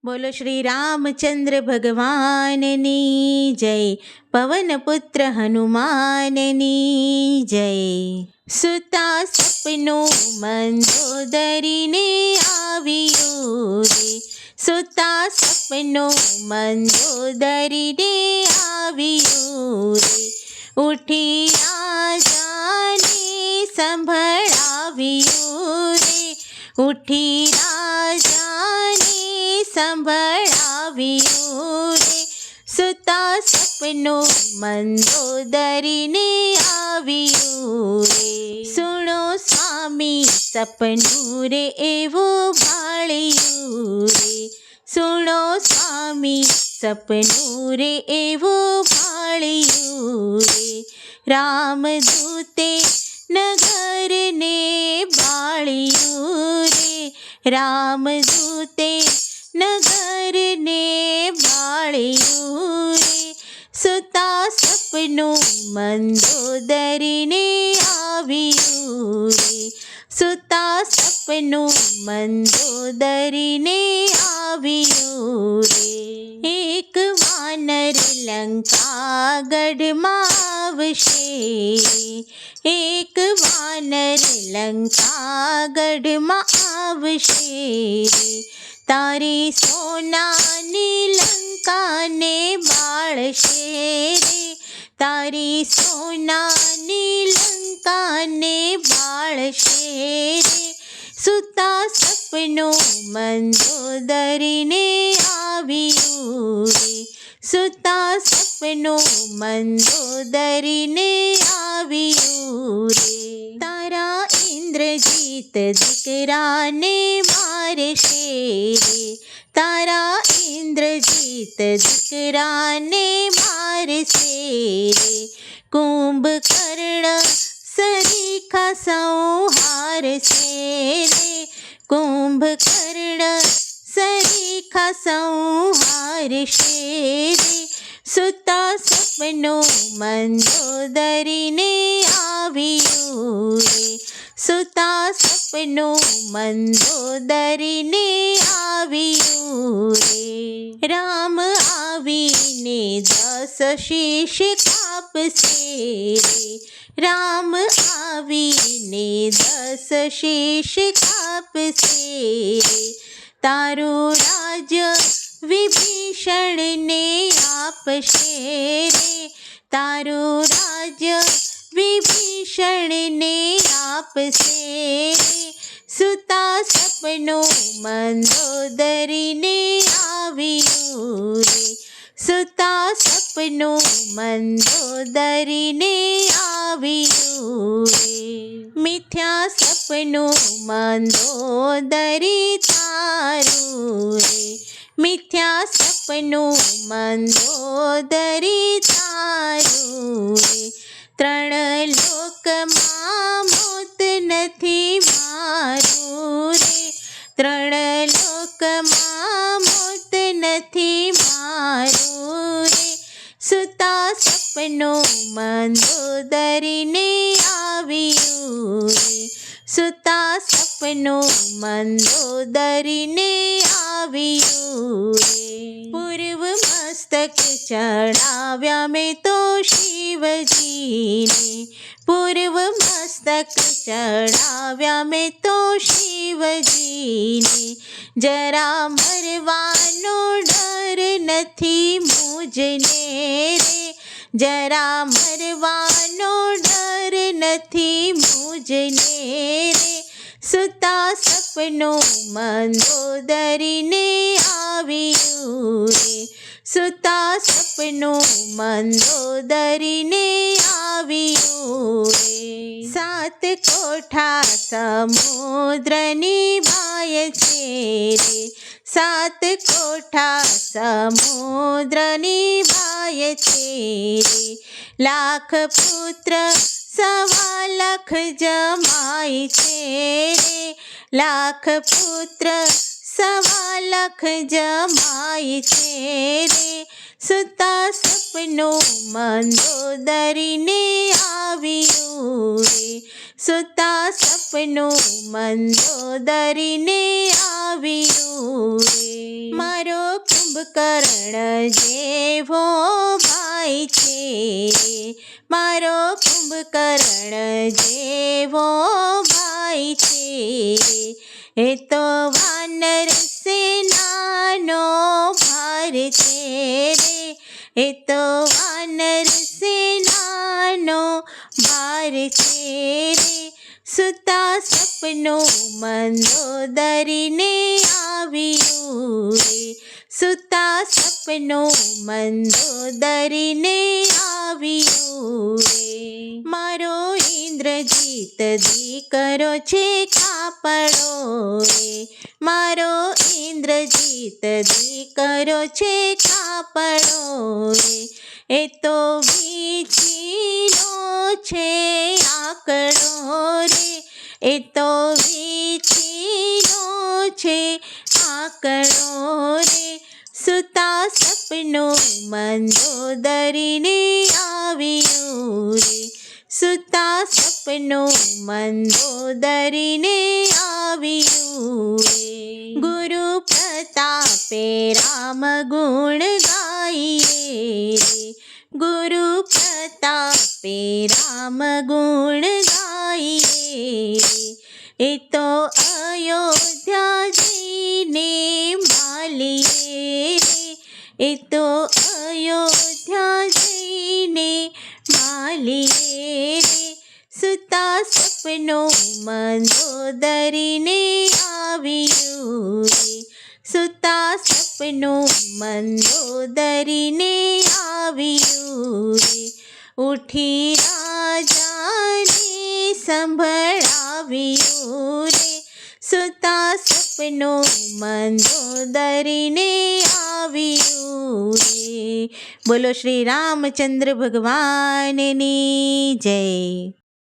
બોલો શ્રી રામચંદ્ર ભગવાનની જય, પવનપુત્ર હનુમાનની જય. સુતા સપનું મંદોદરીને આવ્યું રે, સુતા સપનું મંદોદરીને આવ્યું રે. ઉઠી રાજાને સંભળાવ્યું રે, ઉઠી રાજાને સંભળાવ્યું રે. સુતા સપનું મંદોદરીને આવ્યું રે. સુણો સ્વામી સપનું રે એવું ભાળ્યું રે, સુણો સ્વામી સપનું રે એવું ભાળ્યું રે. રામદૂતે નગરને બાળ્યું રે, રામદૂતે નગરને બાળ્યું રે. સુતા સપનું મંદોદરીને આવ્યું રે, સુતા સપનું મંદોદરીને આવ્યું રે. એક વાનર લંકા ગઢમાં આવશે, એક વાનર લંકા ગઢમાં આવશે રે. તારી સોનાની લંકાને બાળશે રે, તારી સોનાની લંકાને બાળશે રે. સુતા સપનું મંદોદરીને આવ્યું રે, સુતા સપનું મંદોદરીને આવ્યું રે. તારા ઇન્દ્રજીત દીકરાને મારશે રે, તારા ઇન્દ્રજીત દીકરાને મારશે રે. કુંભકર્ણ સરીખા સંહારશે રે, કુંભકર્ણ સરીખા સંહારશે રે. સુતા સપનું મંદોદરીને આવ્યું રે, સુતા સપનું મંદોદરીને આવ્યું રે. રામ આવીને 10 શીશ કાપશે રે, રામ આવીને 10 શીશ કાપશે રે. તારું રાજ્ય વિભીષણને આપશે રે, તારું રાજ્ય વિભીષણને આપશે રે. સુતા સપનું મંદોદરીને આવ્યું રે, સુતા સપનું મંદોદરીને આવ્યું રે. મિથ્યા સપનું મંદોદરી તારું રે, મિથ્યા સપનું મંદોદરી તારું રે. 3 લોકમાં મોત નથી મારું રે, 3 લોકમાં મોત નથી મારું રે. સુતા સપનું મંદોદરીને આવ્યું રે, સુતા સપનું મંદોદરીને આવ્યું રે. પૂર્વ મસ્તક ચડાવ્યા મેં તો શિવજીને, પૂર્વ મસ્તક ચડાવ્યા મેં તો શિવજીને. જરા મરવાનો ડર નથી મુજને રે, જરા મરવાનો ડર નથી મુજને રે. સુતા સપનું મંદોદરીને આવ્યું રે, સુતા સપનું મંદોદરીને આવ્યું રે. 7 કોઠા સમુદ્રની ભાય છે રે, 7 કોઠા સમુદ્રની ભાય છે રે. લાખ પુત્ર 1.25 લાખ જમાય છે રે, લાખ પુત્ર 1.25 લાખ જમાય છે રે. સુતા સપનું મંદોદરીને આવ્યું રે, સુતા સપનું મંદોદરીને આવ્યું રે. મારો કુંભકર્ણ જેવો ભાઈ છે રે, મારો કુંભકર્ણ જેવો ભાઈ છે રે, એ તો વાનર સેનાનો ભાર છે રે, એ તો વાનર સેનાનો ભાર છે રે, સૂતા સપનું મંદોદરીને આવ્યું રે, સૂતા સપનું મંદોદરીને આવ્યું રે, મારો ઇન્દ્રજીત દીકરો છે કાપડો રે, મારો ઇન્દ્રજીત દીકરો છે કાપડો રે, એ તો વીંછીનો છે આંકડો રે, એ તો વીંછીનો છે આંકડો રે, સૂતા સપનું મંદોદરીને આવ્યું રે, સૂતા સપનું મંદોદરીને આવ્યું રે, ગુરુ પ્રતાપે રામ ગુણ ગાઈએ રે, ગુરુ પ્રતાપે રામ ગુણ ગાઈએ રે, એ તો અયોધ્યા જઈને માલીએ રે, એ તો અયોધ્યા જઈને માલીએ રે, સૂતા સપનું મંદોદરીને આવ્યું રે, સૂતા સપનું મંદોદરીને આવ્યું રે, ઉઠી રાજાને સંભળાવ્યું રે, સૂતા સપનું મંદોદરીને આવ્યું રે. બોલો શ્રી રામચંદ્ર ભગવાનની જય.